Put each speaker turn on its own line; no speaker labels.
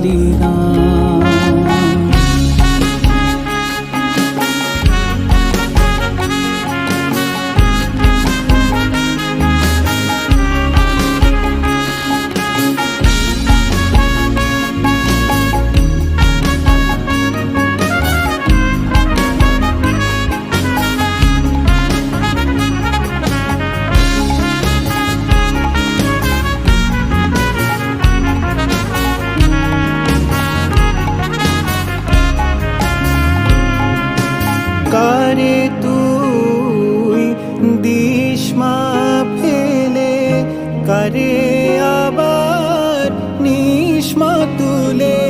বলিদান। কারে তুই দিস মা ফেলে, কারে আবার নিস মা তুলে।